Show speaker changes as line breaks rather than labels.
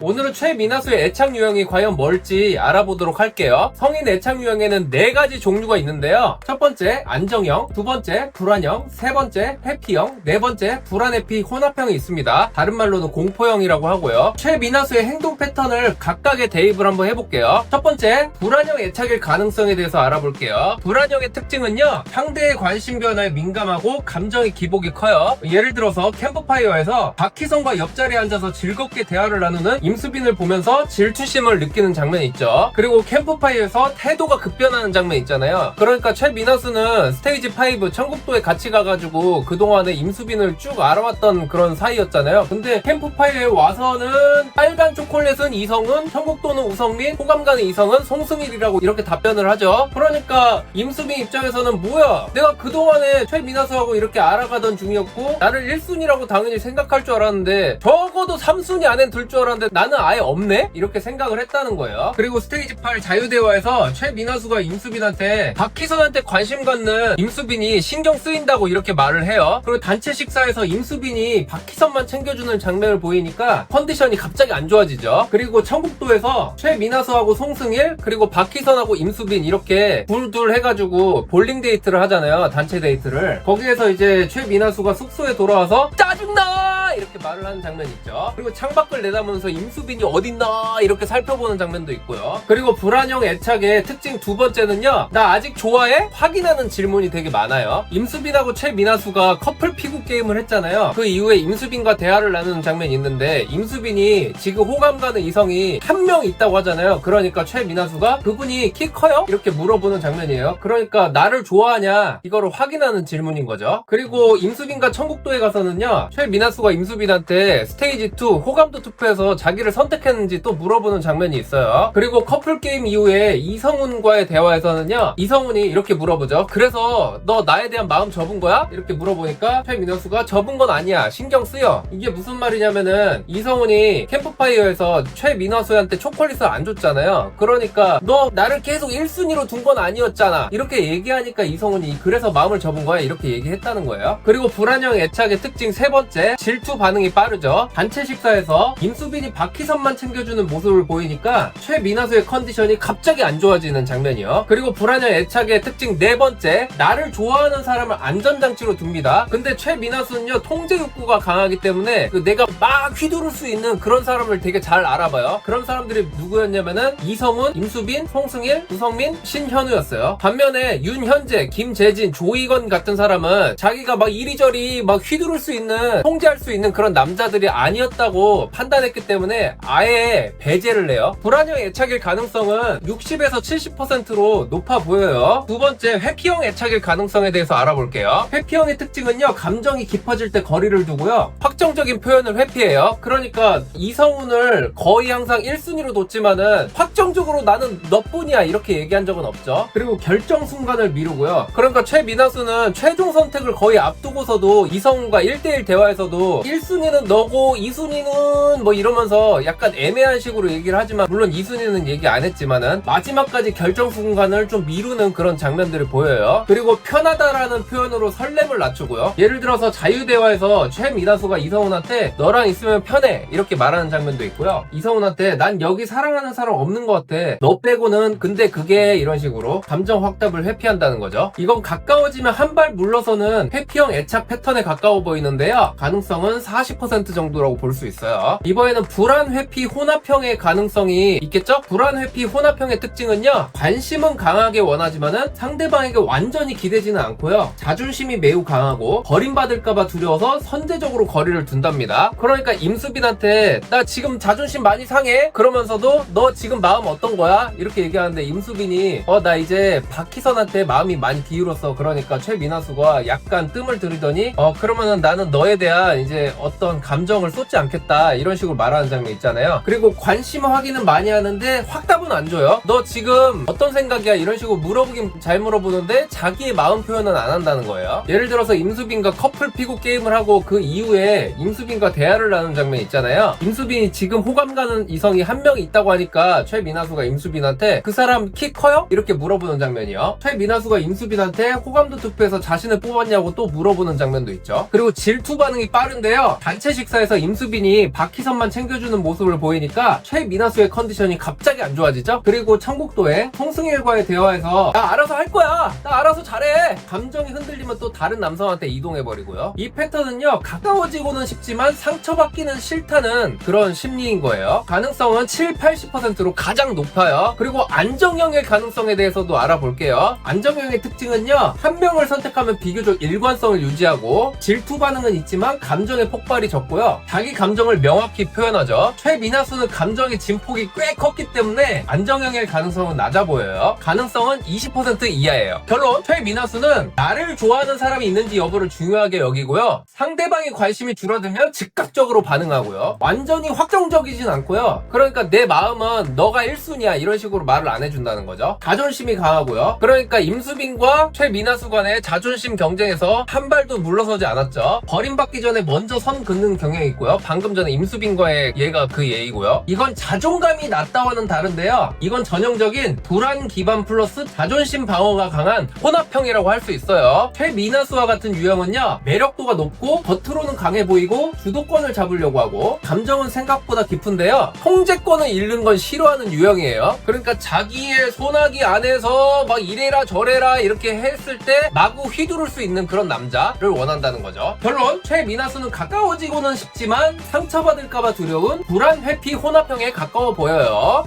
오늘은 최민하수의 애착 유형이 과연 뭘지 알아보도록 할게요. 성인 애착 유형에는 4가지 종류가 있는데요. 첫 번째 안정형, 두 번째 불안형, 세 번째 회피형, 네 번째 불안회피 혼합형이 있습니다. 다른 말로는 공포형이라고 하고요. 최민하수의 행동 패턴을 각각의 대입을 한번 해볼게요. 첫 번째 불안형 애착일 가능성에 대해서 알아볼게요. 불안형의 특징은요, 상대의 관심 변화에 민감하고 감정의 기복이 커요. 예를 들어서 캠프파이어에서 박희성과 옆자리에 앉아서 즐겁게 대화를 나누는 임수빈을 보면서 질투심을 느끼는 장면이 있죠. 그리고 캠프파이어에서 태도가 급변하는 장면 있잖아요. 그러니까 최민하수는 스테이지 5 천국도에 같이 가가지고 그동안에 임수빈을 쭉 알아왔던 그런 사이였잖아요. 근데 캠프파이어에 와서는 빨간 초콜릿은 이성은, 천국도는 우성민, 호감 가는 이성은 송승일이라고 이렇게 답변을 하죠. 그러니까 임수빈 입장에서는 뭐야, 내가 그동안에 최민하수하고 이렇게 알아가던 중이었고 나를 1순위라고 당연히 생각할 줄 알았는데 적어도 3순위 안엔 들 줄 알았는데 나는 아예 없네? 이렇게 생각을 했다는 거예요. 그리고 스테이지 8 자유대화에서 최민하수가 임수빈한테 박희선한테 관심 갖는 임수빈이 신경 쓰인다고 이렇게 말을 해요. 그리고 단체 식사에서 임수빈이 박희선만 챙겨주는 장면을 보이니까 컨디션이 갑자기 안 좋아지죠. 그리고 천국도에서 최민하수하고 송승일 그리고 박희선하고 임수빈 이렇게 둘 해가지고 볼링 데이트를 하잖아요. 단체 데이트를. 거기에서 이제 최민하수가 숙소에 돌아와서 짜증나! 이렇게 말을 하는 장면이 있죠. 그리고 창밖을 내다보면서 임수빈이 어딨나 이렇게 살펴보는 장면도 있고요. 그리고 불안형 애착의 특징 두 번째는요, 나 아직 좋아해? 확인하는 질문이 되게 많아요. 임수빈하고 최민하수가 커플 피구 게임을 했잖아요. 그 이후에 임수빈과 대화를 나누는 장면이 있는데 임수빈이 지금 호감 가는 이성이 한 명 있다고 하잖아요. 그러니까 최민하수가 그분이 키 커요? 이렇게 물어보는 장면이에요. 그러니까 나를 좋아하냐 이거를 확인하는 질문인 거죠. 그리고 임수빈과 천국도에 가서는요, 최민하수가 임수빈한테 스테이지 2 호감도 투표에서 자기를 선택했는지 또 물어보는 장면이 있어요. 그리고 커플 게임 이후에 이성훈과의 대화에서는요, 이성훈이 이렇게 물어보죠. 그래서 너 나에 대한 마음 접은 거야? 이렇게 물어보니까 최민하수가 접은 건 아니야, 신경 쓰여. 이게 무슨 말이냐면은 이성훈이 캠프파이어에서 최민하수한테 초콜릿을 안 줬잖아요. 그러니까 너 나를 계속 1순위로 둔 건 아니었잖아 이렇게 얘기하니까 이성훈이 그래서 마음을 접은 거야 이렇게 얘기했다는 거예요. 그리고 불안형 애착의 특징 세 번째, 질투 반응이 빠르죠. 단체 식사에서 임수빈이 박희선만 챙겨주는 모습을 보이니까 최민하수의 컨디션이 갑자기 안 좋아지는 장면이요. 그리고 불안형 애착의 특징 네 번째, 나를 좋아하는 사람을 안전장치로 둡니다. 근데 최민하수는요, 통제 욕구가 강하기 때문에 내가 막 휘두를 수 있는 그런 사람을 되게 잘 알아봐요. 그런 사람들이 누구였냐면은 이성훈, 임수빈, 송승일, 우성민, 신현우였어요. 반면에 윤현재, 김재진, 조이건 같은 사람은 자기가 막 이리저리 막 휘두를 수 있는, 통제할 수 있는 그런 남자들이 아니었다고 판단했기 때문에 아예 배제를 해요. 불안형 애착일 가능성은 60에서 70%로 높아 보여요. 두 번째, 회피형 애착일 가능성에 대해서 알아볼게요. 회피형의 특징은요, 감정이 깊어질 때 거리를 두고요, 확정적인 표현을 회피해요. 그러니까 이성훈을 거의 항상 1순위로 뒀지만은 확정적으로 나는 너뿐이야 이렇게 얘기한 적은 없죠. 그리고 결정 순간을 미루고요. 그러니까 최민하수는 최종 선택을 거의 앞두고서도 이성훈과 1대1 대화에서도 1순위는 너고 2순위는 뭐 이러면서 약간 애매한 식으로 얘기를 하지만, 물론 2순위는 얘기 안 했지만은 마지막까지 결정 순간을 좀 미루는 그런 장면들이 보여요. 그리고 편하다라는 표현으로 설렘을 낮추고요. 예를 들어서 자유대화에서 최민하수가 이성훈한테 너랑 있으면 편해 이렇게 말하는 장면도 있고요. 이성훈한테 난 여기 사랑하는 사람 없는 것 같아, 너 빼고는. 근데 그게 이런 식으로 감정 확답을 회피한다는 거죠. 이건 가까워지면 한 발 물러서는 회피형 애착 패턴에 가까워 보이는데요, 가능성은 40% 정도라고 볼 수 있어요. 이번에는 불안 회피 혼합형의 가능성이 있겠죠? 불안 회피 혼합형의 특징은요, 관심은 강하게 원하지만은 상대방에게 완전히 기대지는 않고요, 자존심이 매우 강하고 버림받을까봐 두려워서 선제적으로 거리를 둔답니다. 그러니까 임수빈한테 나 지금 자존심 많이 상해? 그러면서도 너 지금 마음 어떤 거야? 이렇게 얘기하는데 임수빈이 나 이제 박희선한테 마음이 많이 기울었어. 그러니까 최민하수가 약간 뜸을 들이더니 그러면은 나는 너에 대한 이제 어떤 감정을 쏟지 않겠다 이런 식으로 말하는 장면 있잖아요. 그리고 관심 확인은 많이 하는데 확답은 안 줘요. 너 지금 어떤 생각이야? 이런 식으로 물어보긴 잘 물어보는데 자기의 마음 표현은 안 한다는 거예요. 예를 들어서 임수빈과 커플 피구 게임을 하고 그 이후에 임수빈과 대화를 나누는 장면 있잖아요. 임수빈이 지금 호감 가는 이성이 한 명 있다고 하니까 최민하수가 임수빈한테 그 사람 키 커요? 이렇게 물어보는 장면이요. 최민하수가 임수빈한테 호감도 투표에서 자신을 뽑았냐고 또 물어보는 장면도 있죠. 그리고 질투 반응이 빠른데요, 단체 식사에서 임수빈이 박희선만 챙겨주는 잘해주는 모습을 보이니까 최민하수의 컨디션이 갑자기 안 좋아지죠. 그리고 청국도에 송승일과의 대화에서 나 알아서 할 거야, 나 알아서 잘해, 감정이 흔들리면 또 다른 남성한테 이동해버리고요. 이 패턴은요, 가까워지고는 싶지만 상처받기는 싫다는 그런 심리인 거예요. 가능성은 7-80%로 가장 높아요. 그리고 안정형의 가능성에 대해서도 알아볼게요. 안정형의 특징은요, 한 명을 선택하면 비교적 일관성을 유지하고 질투 반응은 있지만 감정의 폭발이 적고요, 자기 감정을 명확히 표현하죠. 최민하수는 감정의 진폭이 꽤 컸기 때문에 안정형일 가능성은 낮아 보여요. 가능성은 20% 이하예요. 결론, 최민하수는 나를 좋아하는 사람이 있는지 여부를 중요하게 여기고요, 상대방의 관심이 줄어들면 즉각적으로 반응하고요, 완전히 확정적이진 않고요, 그러니까 내 마음은 너가 1순위야 이런 식으로 말을 안 해준다는 거죠. 자존심이 강하고요. 그러니까 임수빈과 최민하수 간의 자존심 경쟁에서 한 발도 물러서지 않았죠. 버림받기 전에 먼저 선 긋는 경향이 있고요. 방금 전에 임수빈과의 얘가 그 예이고요. 이건 자존감이 낮다와는 다른데요, 이건 전형적인 불안 기반 플러스 자존심 방어가 강한 혼합형이라고 할 수 있어요. 최민하수와 같은 유형은요, 매력도가 높고 겉으로는 강해 보이고 주도권을 잡으려고 하고 감정은 생각보다 깊은데요, 통제권을 잃는 건 싫어하는 유형이에요. 그러니까 자기의 손아귀 안에서 막 이래라 저래라 이렇게 했을 때 마구 휘두를 수 있는 그런 남자를 원한다는 거죠. 결론, 최민하수는 가까워지고는 싶지만 상처받을까봐 두려운 불안 회피 혼합형에 가까워 보여요.